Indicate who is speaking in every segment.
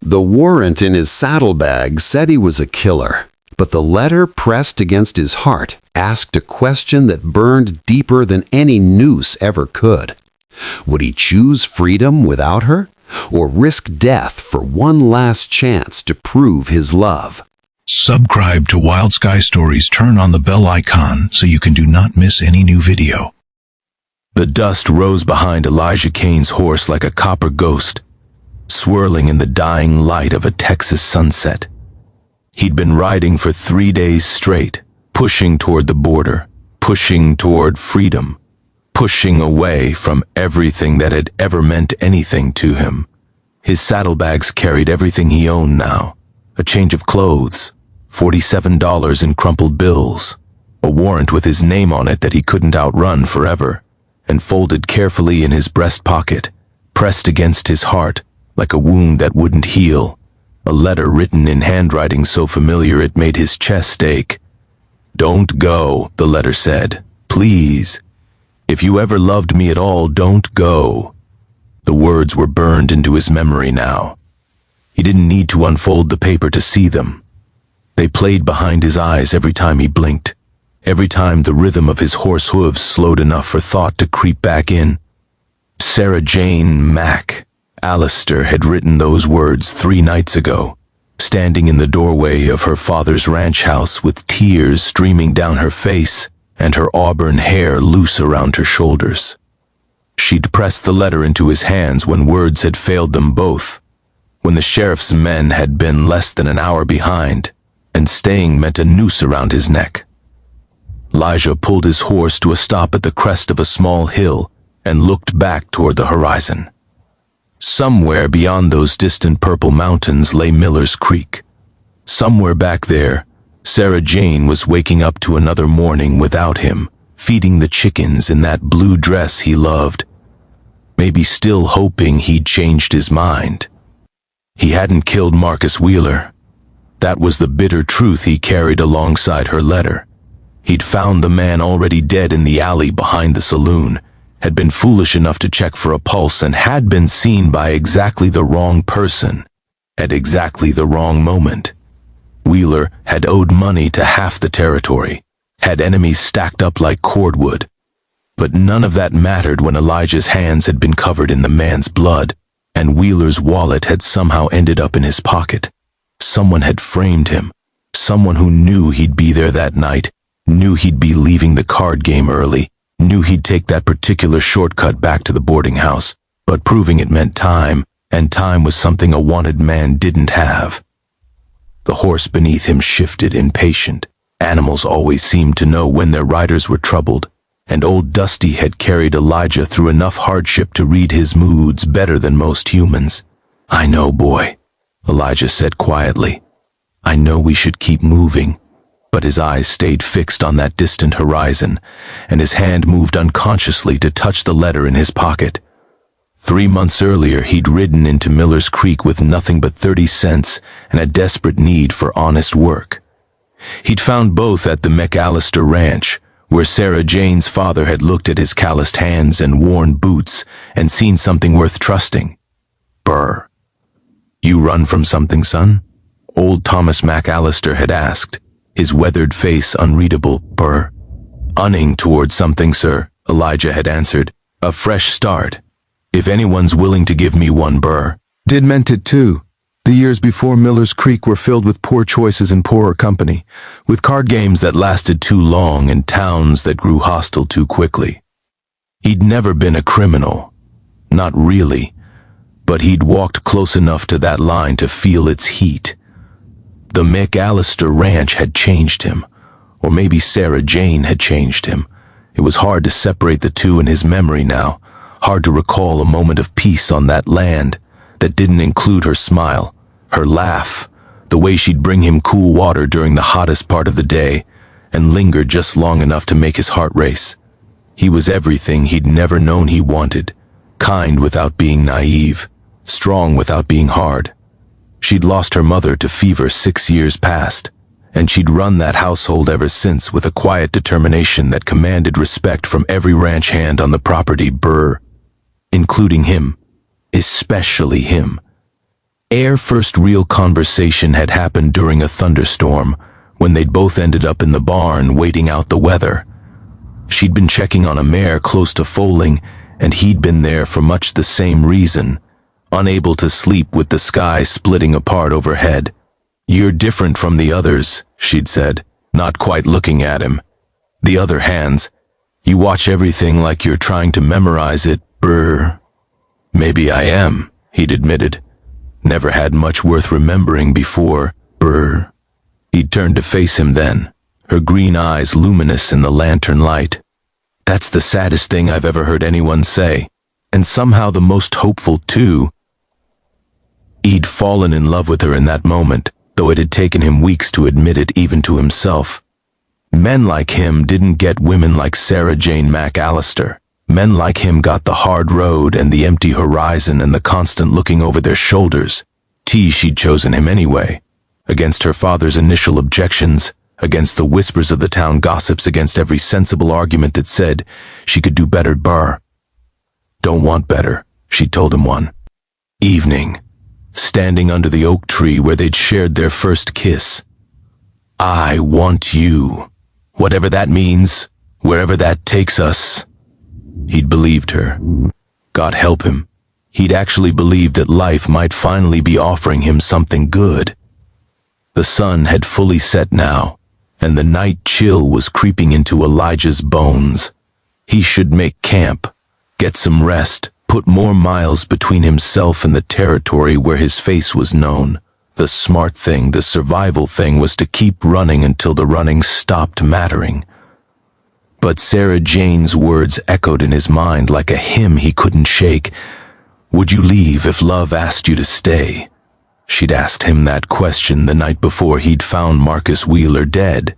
Speaker 1: The warrant in his saddlebag said he was a killer, but the letter pressed against his heart asked a question that burned deeper than any noose ever could. Would he choose freedom without her, or risk death for one last chance to prove his love?
Speaker 2: Subscribe to Wild Sky Stories. Turn on the bell icon so you can do not miss any new video.
Speaker 3: The dust rose behind Elijah Kane's horse like a copper ghost, swirling in the dying light of a Texas sunset. He'd been riding for 3 days straight, pushing toward the border, pushing toward freedom, pushing away from everything that had ever meant anything to him. His saddlebags carried everything he owned now: a change of clothes, $47 in crumpled bills, a warrant with his name on it that he couldn't outrun forever, and folded carefully in his breast pocket, pressed against his heart like a wound that wouldn't heal, a letter written in handwriting so familiar it made his chest ache. "Don't go," the letter said. "Please. If you ever loved me at all, don't go." The words were burned into his memory now. He didn't need to unfold the paper to see them. They played behind his eyes every time he blinked, every time the rhythm of his horse hooves slowed enough for thought to creep back in. Sarah Jane Mack Allister had written those words 3 nights ago, standing in the doorway of her father's ranch house with tears streaming down her face and her auburn hair loose around her shoulders. She'd pressed the letter into his hands when words had failed them both, when the sheriff's men had been less than an hour behind, and staying meant a noose around his neck. Elijah pulled his horse to a stop at the crest of a small hill and looked back toward the horizon. Somewhere beyond those distant purple mountains lay Miller's Creek. Somewhere back there, Sarah Jane was waking up to another morning without him, feeding the chickens in that blue dress he loved, maybe still hoping he'd changed his mind. He hadn't killed Marcus Wheeler. That was the bitter truth he carried alongside her letter. He'd found the man already dead in the alley behind the saloon, had been foolish enough to check for a pulse, and had been seen by exactly the wrong person, at exactly the wrong moment. Wheeler had owed money to half the territory, had enemies stacked up like cordwood. But none of that mattered when Elijah's hands had been covered in the man's blood, and Wheeler's wallet had somehow ended up in his pocket. Someone had framed him, someone who knew he'd be there that night, knew he'd be leaving the card game early, knew he'd take that particular shortcut back to the boarding house, but proving it meant time, and time was something a wanted man didn't have. The horse beneath him shifted, impatient. Animals always seemed to know when their riders were troubled, and old Dusty had carried Elijah through enough hardship to read his moods better than most humans. "I know, boy," Elijah said quietly. "I know we should keep moving." But his eyes stayed fixed on that distant horizon, and his hand moved unconsciously to touch the letter in his pocket. 3 months earlier, he'd ridden into Miller's Creek with nothing but 30 cents and a desperate need for honest work. He'd found both at the McAllister Ranch, where Sarah Jane's father had looked at his calloused hands and worn boots and seen something worth trusting. "Burr, you run from something, son?" Old Thomas McAllister had asked, his weathered face unreadable. "Burr, unning toward something, sir," Elijah had answered. "A fresh start. If anyone's willing to give me one, Burr."
Speaker 4: Did meant it too. The years before Miller's Creek were filled with poor choices and poorer company,
Speaker 3: with card games that lasted too long and towns that grew hostile too quickly. He'd never been a criminal. Not really. But he'd walked close enough to that line to feel its heat. The McAllister Ranch had changed him, or maybe Sarah Jane had changed him. It was hard to separate the two in his memory now, hard to recall a moment of peace on that land that didn't include her smile, her laugh, the way she'd bring him cool water during the hottest part of the day, and linger just long enough to make his heart race. He was everything he'd never known he wanted, kind without being naive, strong without being hard. She'd lost her mother to fever 6 years past, and she'd run that household ever since with a quiet determination that commanded respect from every ranch hand on the property, Burr, including him, especially him. Their first real conversation had happened during a thunderstorm, when they'd both ended up in the barn waiting out the weather. She'd been checking on a mare close to foaling, and he'd been there for much the same reason, unable to sleep with the sky splitting apart overhead. "You're different from the others," she'd said, not quite looking at him. "The other hands, you watch everything like you're trying to memorize it, brr." "Maybe I am," he'd admitted. "Never had much worth remembering before, brr." He'd turned to face him then, her green eyes luminous in the lantern light. "That's the saddest thing I've ever heard anyone say, and somehow the most hopeful too." He'd fallen in love with her in that moment, though it had taken him weeks to admit it even to himself. Men like him didn't get women like Sarah Jane McAllister. Men like him got the hard road and the empty horizon and the constant looking over their shoulders. She'd chosen him anyway, against her father's initial objections, against the whispers of the town gossips, against every sensible argument that said she could do better. "Don't want better," she told him one evening, standing under the oak tree where they'd shared their first kiss. "I want you, whatever that means, wherever that takes us." He'd believed her. God help him. He'd actually believed that life might finally be offering him something good. The sun had fully set now, and the night chill was creeping into Elijah's bones. He should make camp, get some rest, put more miles between himself and the territory where his face was known. The smart thing, the survival thing, was to keep running until the running stopped mattering. But Sarah Jane's words echoed in his mind like a hymn he couldn't shake. "Would you leave if love asked you to stay?" She'd asked him that question the night before he'd found Marcus Wheeler dead.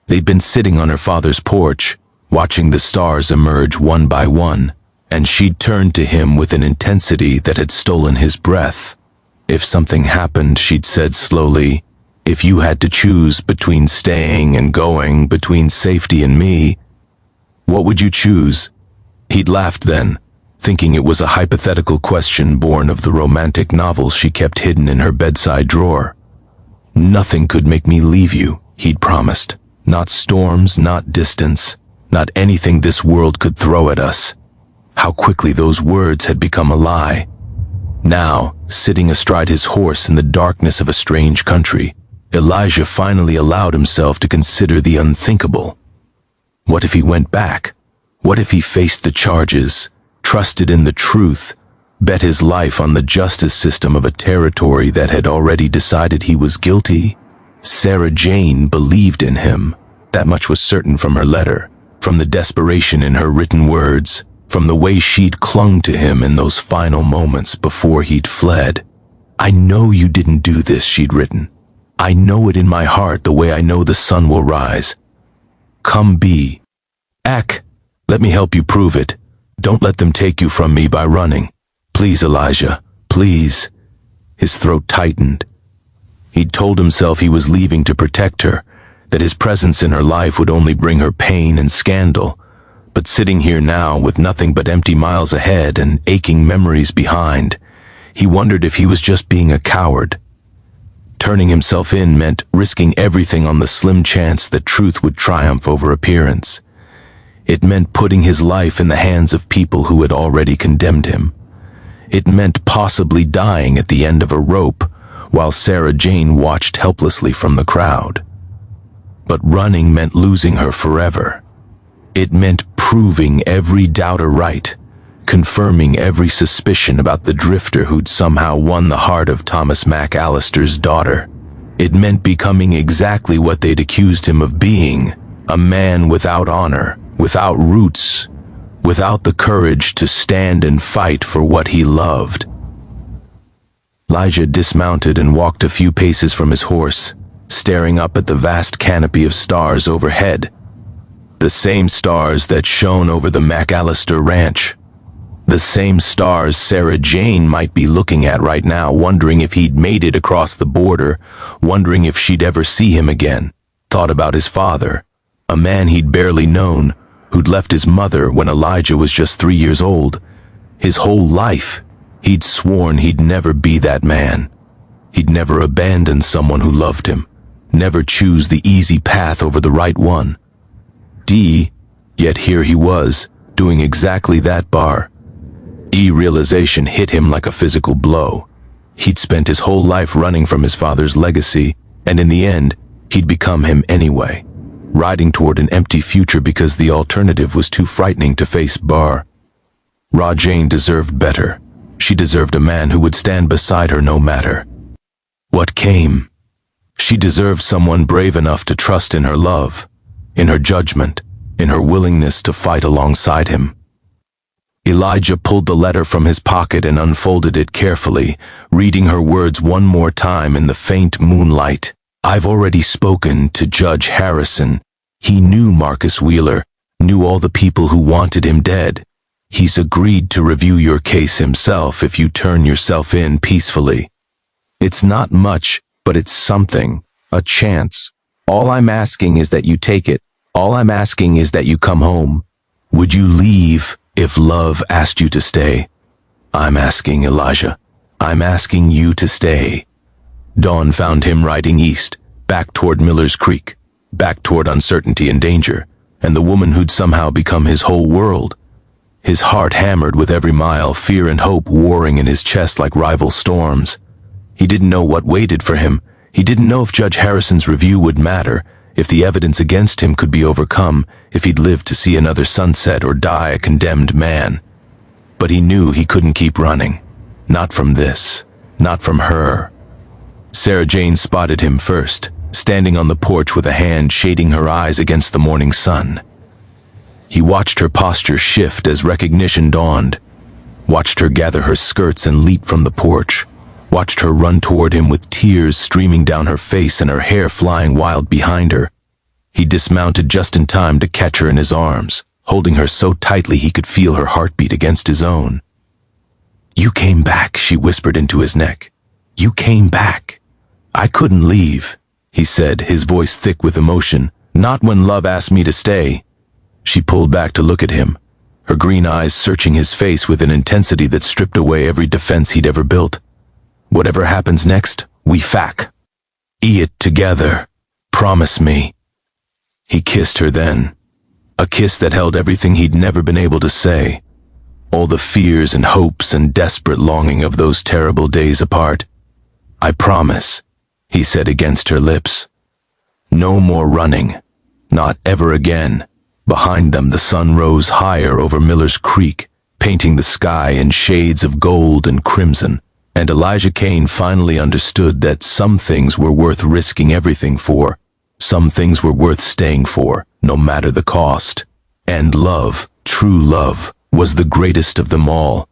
Speaker 3: They'd been sitting on her father's porch, watching the stars emerge one by one, and she'd turned to him with an intensity that had stolen his breath. "If something happened," she'd said slowly, "if you had to choose between staying and going, between safety and me, what would you choose?" He'd laughed then, thinking it was a hypothetical question born of the romantic novels she kept hidden in her bedside drawer. "Nothing could make me leave you," he'd promised. "Not storms, not distance, not anything this world could throw at us." How quickly those words had become a lie. Now, sitting astride his horse in the darkness of a strange country, Elijah finally allowed himself to consider the unthinkable. What if he went back? What if he faced the charges, trusted in the truth, bet his life on the justice system of a territory that had already decided he was guilty? Sarah Jane believed in him. That much was certain from her letter, from the desperation in her written words, from the way she'd clung to him in those final moments before he'd fled. "I know you didn't do this," she'd written. "I know it in my heart the way I know the sun will rise. Come be. Ack, let me help you prove it. Don't let them take you from me by running. Please, Elijah, please." His throat tightened. He'd told himself he was leaving to protect her, that his presence in her life would only bring her pain and scandal. But sitting here now with nothing but empty miles ahead and aching memories behind, he wondered if he was just being a coward. Turning himself in meant risking everything on the slim chance that truth would triumph over appearance. It meant putting his life in the hands of people who had already condemned him. It meant possibly dying at the end of a rope while Sarah Jane watched helplessly from the crowd. But running meant losing her forever. It meant proving every doubter right, confirming every suspicion about the drifter who'd somehow won the heart of Thomas McAllister's daughter. It meant becoming exactly what they'd accused him of being, a man without honor, without roots, without the courage to stand and fight for what he loved. Elijah dismounted and walked a few paces from his horse, staring up at the vast canopy of stars overhead. The same stars that shone over the McAllister ranch. The same stars Sarah Jane might be looking at right now, wondering if he'd made it across the border, wondering if she'd ever see him again. Thought about his father, a man he'd barely known, who'd left his mother when Elijah was just 3 years old. His whole life, he'd sworn he'd never be that man. He'd never abandon someone who loved him, never choose the easy path over the right one. Yet here he was, doing exactly that. Realization hit him like a physical blow. He'd spent his whole life running from his father's legacy, and in the end, he'd become him anyway, riding toward an empty future because the alternative was too frightening to face. Jane deserved better. She deserved a man who would stand beside her no matter what came. She deserved someone brave enough to trust in her love, in her judgment, in her willingness to fight alongside him. Elijah pulled the letter from his pocket and unfolded it carefully, reading her words one more time in the faint moonlight. I've already spoken to Judge Harrison. He knew Marcus Wheeler, knew all the people who wanted him dead. He's agreed to review your case himself if you turn yourself in peacefully. It's not much, but it's something, a chance. All I'm asking is that you take it. All I'm asking is that you come home. Would you leave if love asked you to stay? I'm asking, Elijah. I'm asking you to stay. Dawn found him riding east, back toward Miller's Creek, back toward uncertainty and danger, and the woman who'd somehow become his whole world. His heart hammered with every mile, fear and hope warring in his chest like rival storms. He didn't know what waited for him. He didn't know if Judge Harrison's review would matter, if the evidence against him could be overcome, if he'd live to see another sunset or die a condemned man. But he knew he couldn't keep running. Not from this. Not from her. Sarah Jane spotted him first, standing on the porch with a hand shading her eyes against the morning sun. He watched her posture shift as recognition dawned, watched her gather her skirts and leap from the porch, watched her run toward him with tears streaming down her face and her hair flying wild behind her. He dismounted just in time to catch her in his arms, holding her so tightly he could feel her heartbeat against his own. You came back, she whispered into his neck. You came back. I couldn't leave, he said, his voice thick with emotion. Not when love asked me to stay. She pulled back to look at him, her green eyes searching his face with an intensity that stripped away every defense he'd ever built. Whatever happens next, we fack. It together. Promise me. He kissed her then. A kiss that held everything he'd never been able to say. All the fears and hopes and desperate longing of those terrible days apart. I promise, he said against her lips. No more running. Not ever again. Behind them the sun rose higher over Miller's Creek, painting the sky in shades of gold and crimson. And Elijah Kane finally understood that some things were worth risking everything for. Some things were worth staying for, no matter the cost. And love, true love, was the greatest of them all.